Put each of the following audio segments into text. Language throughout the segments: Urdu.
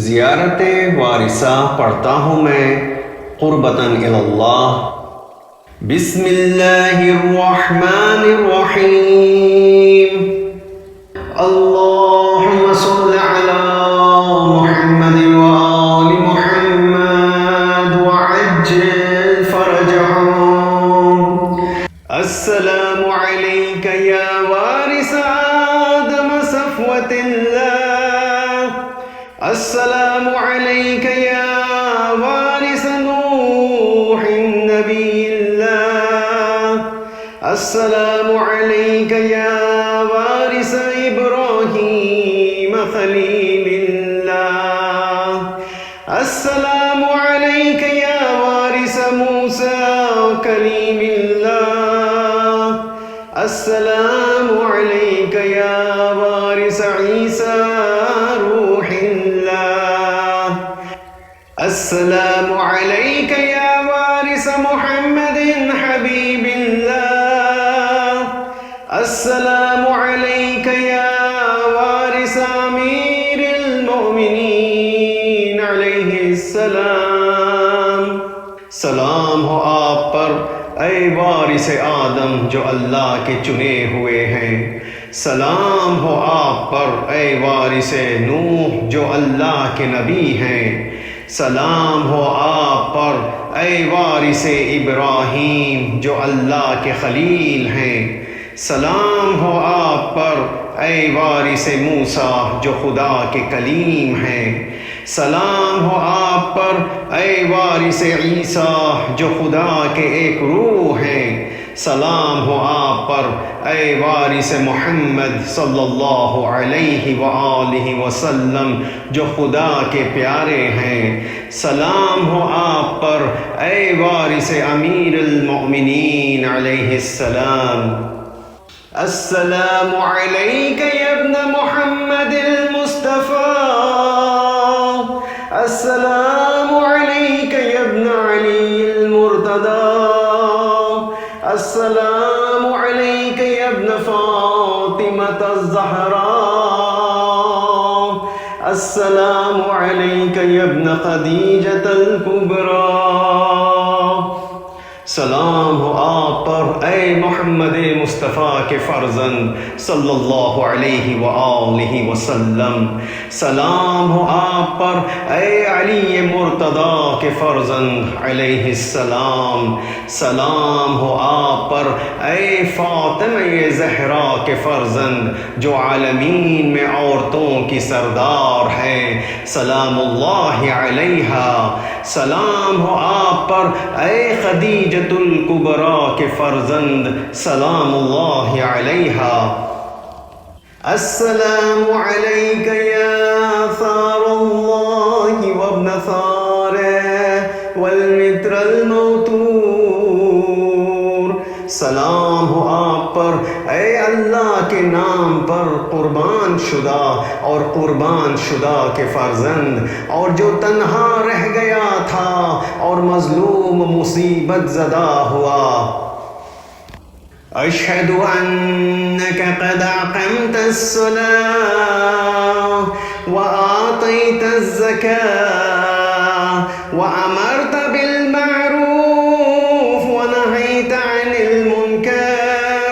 زیارت وارثہ پڑھتا ہوں میں قربتاً اللہ۔ بسم اللہ الرحمن الرحیم۔ اللہم صل علی محمد وآل محمد وعجل فرجهم۔ السلام علیک یا وارث آدم صفوة اللہ۔ السلام علیک یا وارث نوح نبی اللہ۔ السلام علیک یا وارث ابراہیم خلیل اللہ۔ السلام علیک یا وارث موسیٰ کلیم اللہ۔ السلام علیک یا وارث عیسیٰ روح اللہ۔ السلام علیک یا وارث محمد حبیب اللہ۔ السلام علیک یا وارث امیر المؤمنین علیہ السلام۔ سلام ہو آپ پر اے وارث آدم جو اللہ کے چنے ہوئے ہیں۔ سلام ہو آپ پر اے وارث نوح جو اللہ کے نبی ہیں۔ سلام ہو آپ پر اے وارث ابراہیم جو اللہ کے خلیل ہیں۔ سلام ہو آپ پر اے وارث موسیٰ جو خدا کے کلیم ہیں۔ سلام ہو آپ پر اے وارث عیسیٰ جو خدا کے ایک روح ہیں۔ سلام ہو آپ پر اے وارث محمد صلی اللہ علیہ وآلہ وسلم جو خدا کے پیارے ہیں۔ سلام ہو آپ پر اے وارث امیر المؤمنین علیہ السلام۔ السلام علیک یا ابن محمد المصطفیٰ۔ السلام علیک یا ابن علی المرتضیٰ۔ السلام علیک یا ابن فاطمة الزہراء۔ السلام علیک یا ابن خدیجة الکبریٰ۔ سلام ہو آپ پر اے محمد مصطفیٰ کے فرزند صلی اللہ علیہ وآلہ وسلم۔ سلام ہو آپ پر اے علی مرتضیٰ کے فرزند علیہ السلام۔ سلام ہو آپ پر اے فاطمہ زہرا کے فرزند جو عالمین میں عورتوں کی سردار ہے۔ سلام اللہ علیہا۔ سلام ہو آپ پر اے خدیجۃ الکبریٰ کے فرزند۔ سلام اللہ علیہا۔ السلام علیک یا ثار اللہ وابن ثارہ والمتر الموتور۔ سلام ہو آپ پر اے اللہ کے نام پر قربان شدہ اور قربان شدہ کے فرزند اور جو تنہا رہ گیا تھا اور مظلوم مصیبت زدہ ہوا۔ اشہد انک قد اقمت الصلاة وآتیت الزکاة وامرت بالمعروف ونہیت عن المنکر۔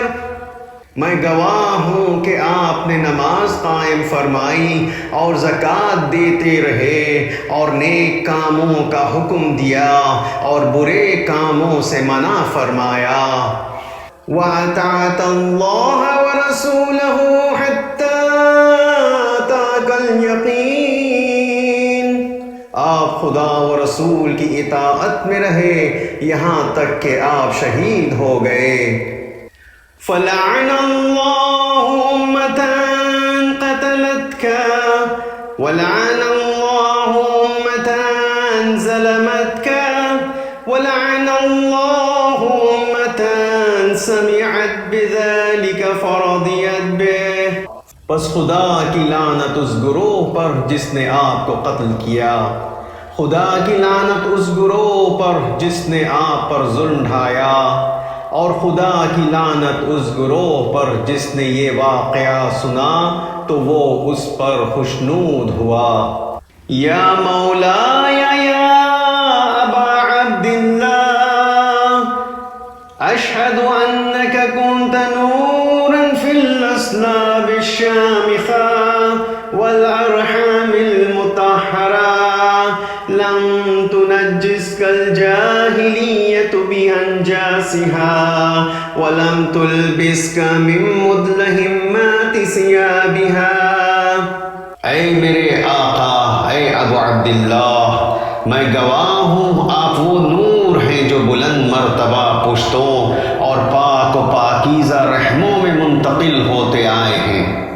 میں گواہ ہوں کہ آپ نے نماز قائم فرمائی اور زکوٰۃ دیتے رہے اور نیک کاموں کا حکم دیا اور برے کاموں سے منع فرمایا۔ وَأَطَعْتَ اللَّهَ وَرَسُولَهُ حَتَّى أَتَاكَ الْيَقِينُ۔ آپ خدا و رسول کی اطاعت میں رہے یہاں تک کہ آپ شہید ہو گئے۔ فَلَعَنَ اللَّهُ أُمَّةً قَتَلَتْكَ وَلَعَنَ اللَّهُ أُمَّةً ظَلَمَتْكَ وَلَعَنَ اللَّهُ أُمَّةً سمعت بذلك فرضیت به۔ پس خدا کی لعنت اس گروہ پر جس نے آپ کو قتل کیا، خدا کی لعنت اس گروہ پر جس نے آپ پر ظلم ڈھایا، اور خدا کی لعنت اس گروہ پر جس نے یہ واقعہ سنا تو وہ اس پر خوشنود ہوا۔ یا مولاي یا ابا عبد اللہ اشہد انک کنت نورا فی الاسلاب الشامخہ والارحام المطہرہ لم تنجسک الجاہلیت بانجاسها ولم تلبسک من مدلہمات ثیابها۔ اے میرے آقا، اے ابو عبداللہ، میں گواہ ہوں آپ وہ نور ہیں جو بلند مرتبہ پشتوں اور پاک و پاکیزہ رحموں میں منتقل ہوتے آئے ہیں۔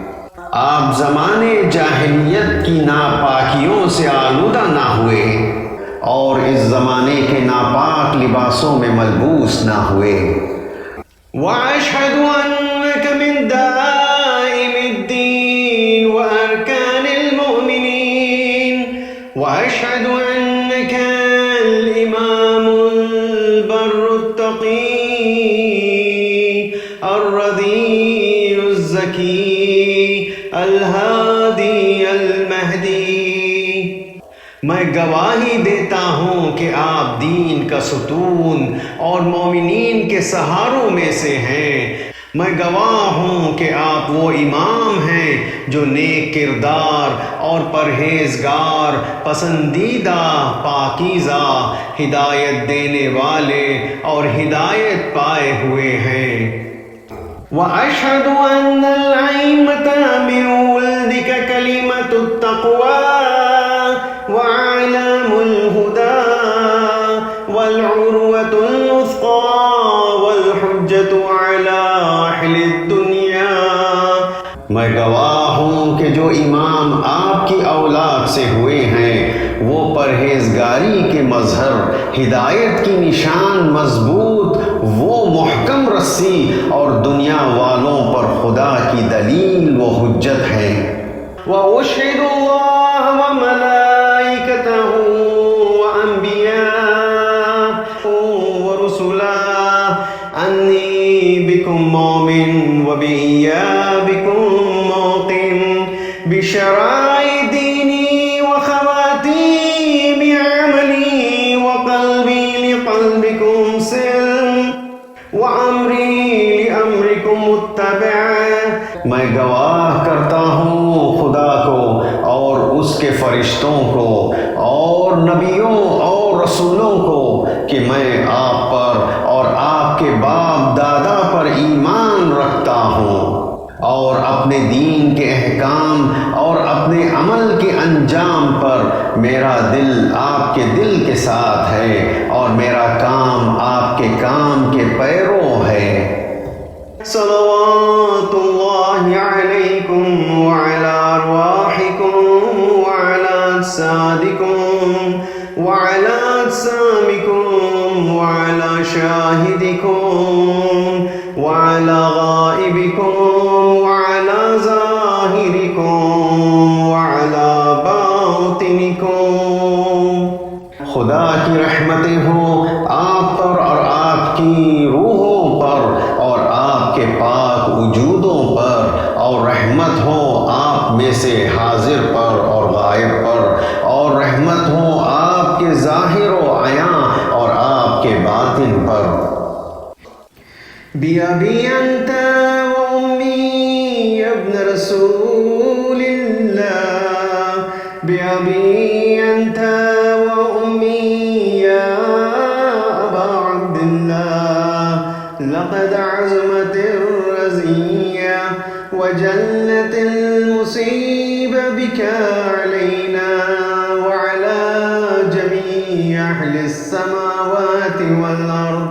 آپ زمانے جاہلیت کی ناپاکیوں سے آلودہ نہ ہوئے اور اس زمانے کے ناپاک لباسوں میں ملبوس نہ ہوئے۔ وَأَشْهَدُ أَنَّكَ مِن دَائِمِ الدِّينِ وَأَرْكَانِ الْمُؤْمِنِينَ وَأَشْهَدُ أَنَّكَ الْإِمَامُ الْبَرُّ التَّقِيُّ الرَّضِيُّ الزَّكِيُّ الْهَادِيُّ الْمَهْدِيُّ۔ میں گواہی دیتا ہوں کہ آپ دین کا ستون اور مومنین کے سہاروں میں سے ہیں۔ میں گواہ ہوں کہ آپ وہ امام ہیں جو نیک کردار اور پرہیزگار، پسندیدہ، پاکیزہ، ہدایت دینے والے اور ہدایت پائے ہوئے ہیں۔ وَأَشْهَدُ أَنَّ الْأَئِمَّةَ مِنْ وُلْدِكَ كَلِمَةُ التَّقْوَى وَأَعْلَامُ الْهُدَى وَالْعُرْوَةُ الْوُثْقَى وَالْحُجَّةُ عَلَى أَهْلِ الدُّنْيَا۔ میں گواہ ہوں کہ جو امام آپ کی اولاد سے ہوئے ہیں وہ پرہیزگاری کے مظہر، ہدایت کی نشان مضبوط، وہ محکم رسی اور دنیا والوں پر خدا کی دلیل و حجت ہے۔ وَأُشْهِدُ اللَّهَ وَمَلَائِكَتَهُ وَأَنْبِيَاءَهُ وَرُسُلَهُ أَنِّي بِكُمْ مُؤْمِنٌ وَبِإِيَّابِكُمْ مُوقِنٌ بِشَرَائِعِ دِينِي وَخَوَاتِيمِ عَمَلِي وَقَلْبِي لِقَلْبِكُمْ سِلْمٌ وَأَمْرِي لِأَمْرِكُمْ مُتَّبِعٌ۔ میں گواہ کرتا ہوں خدا کو اور اس کے فرشتوں کو اور نبیوں اور رسولوں کو کہ میں آپ پر اور آپ کے باپ دادا پر ایمان رکھتا ہوں اور اپنے دین کے احکام اور اپنے عمل کے انجام پر میرا دل آپ کے دل کے ساتھ ہے اور میرا کام آپ کے کام کے پیرو ہے۔ صلوات اللہ علیکم وعلی ارواحکم وعلی اجسادکم وعلی اجسامکم وعلی شاہدکم وعلی غائبکم وعلی ظاہرکم وعلی باطنکم۔ خدا کی رحمتیں ہوں آپ پر اور آپ کی روحوں پر اور آپ کے پاک وجودوں پر، اور رحمت ہو آپ میں سے حاضر پر اور غائب پر، اور رحمت ہو آپ کے ظاہر و عیاں اور آپ کے باطن پر۔ بِأَبِي أَنْتَ وَأُمِّي يَا ابْنَ رَسُولِ اللَّهِ بِأَبِي أَنْتَ وَأُمِّي يَا أَبَا عَبْدِ اللَّهِ لَقَدْ عَزُمَتِ الرَّزِيَّةُ وَجَلَّتِ الْمُصِيبَةُ بِكَ عَلَيْنَا وَعَلَى جَمِيعِ أَهْلِ السَّمَاوَاتِ وَالْأَرْضِ۔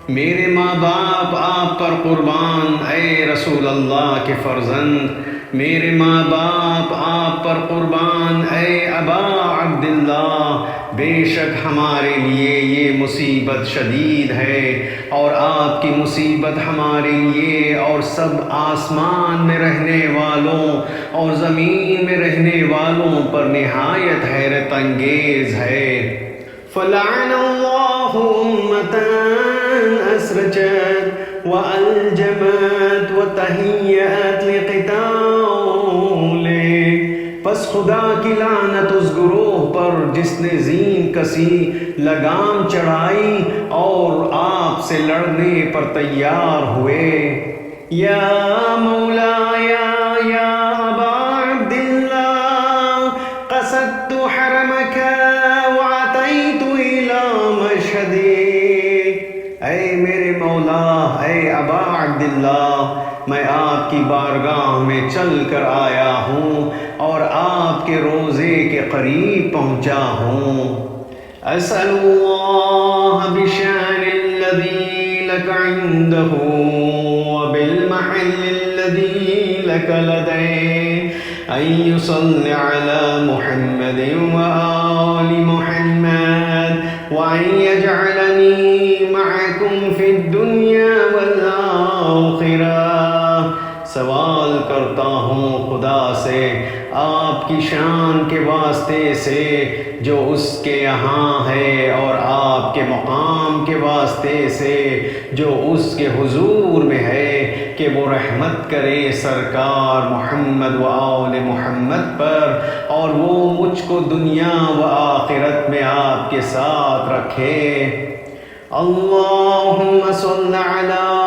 میرے ماں باپ آپ پر قربان، اے رسول اللہ کے فرزند، میرے ماں باپ آپ پر قربان، اے ابا عبداللہ، بے شک ہمارے لیے یہ مصیبت شدید ہے اور آپ کی مصیبت ہمارے لیے اور سب آسمان میں رہنے والوں اور زمین میں رہنے والوں پر نہایت حیرت انگیز ہے۔ فلعن اللہ امتان اسرجت والجمت وتهيأت لقتاله، پس بس خدا کی لعنت اس گروہ پر جس نے زین کسی، لگام چڑھائی اور آپ سے لڑنے پر تیار ہوئے۔ یا مولایا یا ابا عبداللہ قصدت حرمک واتیت الی مشہدی، اے میرے مولا، اے ابا عبداللہ، میں آپ کی بارگاہ میں چل کر آیا ہوں اور آپ کے روضے کے قریب پہنچا ہوں۔ اسأل اللہ بشان الذی لک عندہ وبالمحل الذی لک لدیہ ان یصلی علی محمد وآل محمد وان یجعلنی معکم فی الدنیا والآخرہ۔ سوال کرتا ہوں خدا سے آپ کی شان کے واسطے سے جو اس کے یہاں ہے، اور آپ کے مقام کے واسطے سے جو اس کے حضور میں ہے، کہ وہ رحمت کرے سرکار محمد و آل محمد پر، اور وہ مجھ کو دنیا و آخرت میں آپ کے ساتھ رکھے۔ اللہم صل علی